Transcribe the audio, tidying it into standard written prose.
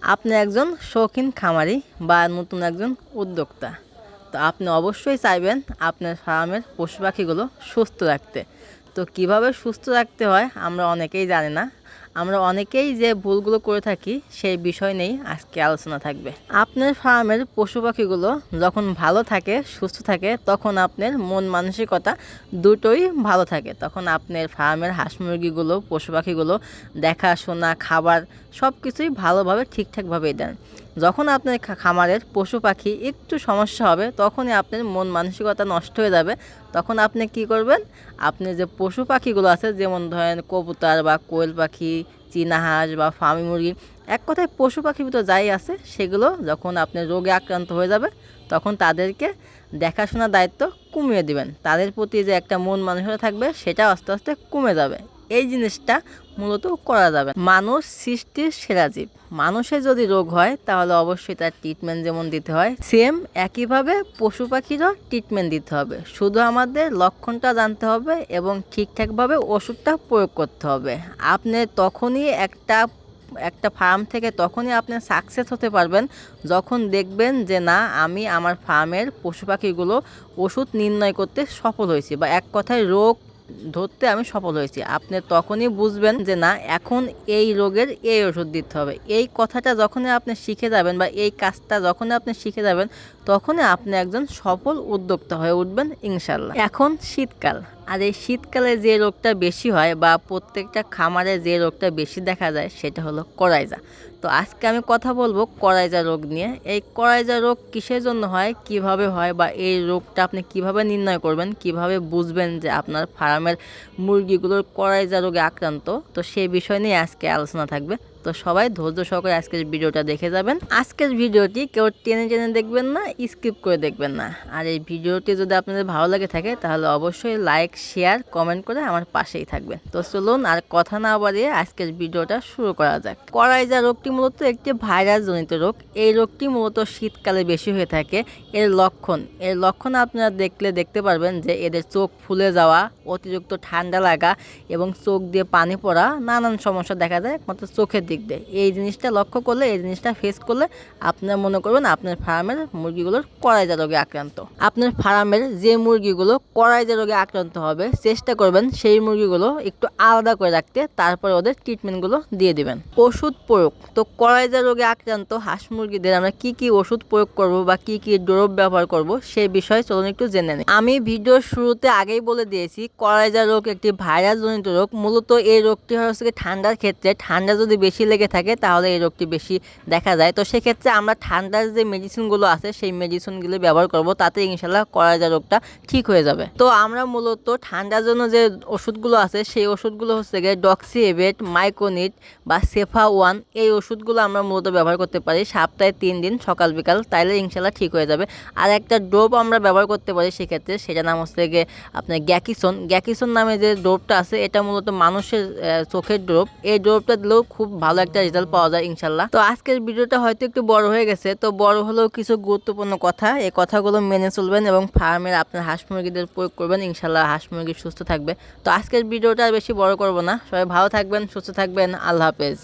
আপনি একজন শৌখিন খামারি বা নতুন একজন উদ্যোক্তা, তো আপনি অবশ্যই চাইবেন আপনার ফার্মের পশু পাখিগুলো সুস্থ রাখতে। তো কিভাবে সুস্থ রাখতে হয় আমরা অনেকেই জানি না। আমরা অনেকেই যে ভুলগুলো করে থাকি সেই বিষয় নিয়েই আজকে আলোচনা থাকবে। আপনার ফার্মের পশু পাখিগুলো যখন ভালো থাকে, সুস্থ থাকে, তখন আপনার মন মানসিকতা দুটোই ভালো থাকে। তখন আপনার ফার্মের হাঁস মুরগিগুলো, পশু পাখিগুলো দেখাশোনা, খাবার সব কিছুই ভালোভাবে ঠিকঠাকভাবেই দেন। যখন আপনার খামারের পশু পাখি একটু সমস্যা হবে, তখনই আপনার মন মানসিকতা নষ্ট হয়ে যাবে। তখন আপনি কি করবেন? আপনি যে পশু পাখিগুলো আছে, যেমন ধরেন কবুতর বা কোয়েল পাখি, চীনা হাঁস বা ফার্মি মুরগি, এক কথায় পশু পাখির ভিতর যাই আছে, সেগুলো যখন আপনি রোগে আক্রান্ত হয়ে যাবে, তখন তাদেরকে দেখাশোনার দায়িত্ব কমিয়ে দিবেন। তাদের প্রতি যে একটা মন মানসিকতা থাকবে, সেটা আস্তে আস্তে কমে যাবে। এই জিনিসটা মূলত করা যাবে। মানুষ সৃষ্টির সেরা জীব। মানুষের যদি রোগ হয়, তাহলে অবশ্যই তার ট্রিটমেন্ট যেমন দিতে হয়, সেম একইভাবে পশু পাখিরও ট্রিটমেন্ট দিতে হবে। শুধু আমাদের লক্ষণটা জানতে হবে এবং ঠিকঠাকভাবে ওষুধটা প্রয়োগ করতে হবে। আপনি তখনই একটা ফার্ম থেকে তখনই আপনি সাকসেস হতে পারবেন, যখন দেখবেন যে না, আমি আমার ফার্মের পশু পাখিগুলো ওষুধ নির্ণয় করতে সফল হয়েছি, বা এক কথায় রোগ ধরতে আমি সফল হয়েছি। আপনি তখনই বুঝবেন যে না, এখন এই রোগের এই ওষুধ দিতে হবে। এই কথাটা যখনই আপনি শিখে যাবেন, বা এই কাজটা যখনই আপনি শিখে যাবেন, তখনই আপনি একজন সফল উদ্যোক্তা হয়ে উঠবেন ইনশাল্লাহ। এখন শীতকাল, আর এই শীতকালে যে রোগটা বেশি হয় বা প্রত্যেকটা খামারে যে রোগটা বেশি দেখা যায়, সেটা হলো করাইজা। তো আজকে আমি কথা বলবো করাইজা রোগ নিয়ে। এই করাইজা রোগ কিসের জন্য হয়, কিভাবে হয়, বা এই রোগটা আপনি কিভাবে নির্ণয় করবেন, কিভাবে বুঝবেন যে আপনার ফার্মের মুরগিগুলোর করাইজা রোগে আক্রান্ত, তো সেই বিষয় নিয়ে আজকে আলোচনা থাকবে। তো সবাই ধৈর্য সহকারে আজকের ভিডিওটা দেখে যাবেন। আজকের ভিডিওটি কেউ টেনে টেনে দেখবেন না, স্কিপ করে দেখবেন না। আর এই ভিডিওটি যদি আপনাদের ভালো লাগে থাকে, তাহলে অবশ্যই লাইক, শেয়ার, কমেন্ট করে আমার পাশেই থাকবেন। তো চলুন আর কথা না বাড়িয়ে আজকের ভিডিওটা শুরু করা যাক। করাইজা রোগটি মূলত একটি ভাইরাস জনিত রোগ। এই রোগটি মূলত শীতকালে বেশি হয়ে থাকে। এর লক্ষণ আপনারা দেখতে পারবেন যে এদের চোখ ফুলে যাওয়া, অতিরিক্ত ঠান্ডা লাগা এবং চোখ দিয়ে পানি পড়া, নানান সমস্যা দেখা যায় একমাত্র চোখের দিক দিয়ে। এই জিনিসটা লক্ষ্য করলে, এই জিনিসটা ফেস করলে আপনারা মনে করবেন আপনার ফার্মের মুরগিগুলোর করাইজা রোগে আক্রান্ত। আপনার ফার্মের যে মুরগিগুলো করাইজা রোগে আক্রান্ত হবে, চেষ্টা করবেন সেই মুরগিগুলো একটু আলাদা করে রাখতে, তারপরে ওদের ট্রিটমেন্টগুলো দিয়ে দিবেন। ওষুধ প্রয়োগ। তো করাইজা রোগে আক্রান্ত হাঁস মুরগিদের আমরা কি কি ওষুধ প্রয়োগ করব বা কি কি ড্রপ ব্যবহার করব, সেই বিষয়ে চলুন একটু জেনে নিই। আমি ভিডিওর শুরুতে আগেই বলে দিয়েছি, করাইজা রোগ একটি ভাইরাস জনিত রোগ। মূলত এই রোগটি হচ্ছে ঠান্ডার ক্ষেত্রে, ঠান্ডা যদি বেশি লেগে থাকে তাহলে এই রোগটি বেশি দেখা যায়। তো সেক্ষেত্রে আমরা ঠান্ডার যে মেডিসিনগুলো আছে, সেই মেডিসিনগুলো ব্যবহার করব, তাতে ইনশাল্লাহ করাইজা রোগটা ঠিক হয়ে যাবে। তো আমরা মূলত ঠান্ডার জন্য যে ওষুধগুলো আছে, সেই ওষুধগুলো হচ্ছে গিয়ে ডক্সিএভেট, মাইকোনিট বা সেফা ওয়ান। এই ওষুধগুলো আমরা মূলত ব্যবহার করতে পারি সপ্তাহে 3 দিন সকাল বিকাল, তাইলে ইনশাল্লাহ ঠিক হয়ে যাবে। আর একটা ডোপ আমরা ব্যবহার করতে পারি সেক্ষেত্রে, সেটা নাম হচ্ছে গিয়ে আপনার গ্যাকিসন নামে যে ডোপটা আছে, এটা মূলত মানুষের চোখের ডোপ। এই ডোপটা দিলেও খুব ভালো একটা রেজাল্ট পাওয়া যায় ইনশাল্লাহ। তো আজকের ভিডিওটা হয়তো একটু বড় হয়ে গেছে, তো বড় হলেও কিছু গুরুত্বপূর্ণ কথা, এই কথাগুলো মেনে চলবেন এবং ফার্মের আপনার হাঁস মুরগিদের প্রয়োগ করবেন, ইনশাল্লাহ হাঁস মুরগি সুস্থ থাকবে। তো আজকের ভিডিওটা আর বেশি বড় করব না। সবাই ভালো থাকবেন, সুস্থ থাকবেন। আল্লাহ হাফেজ।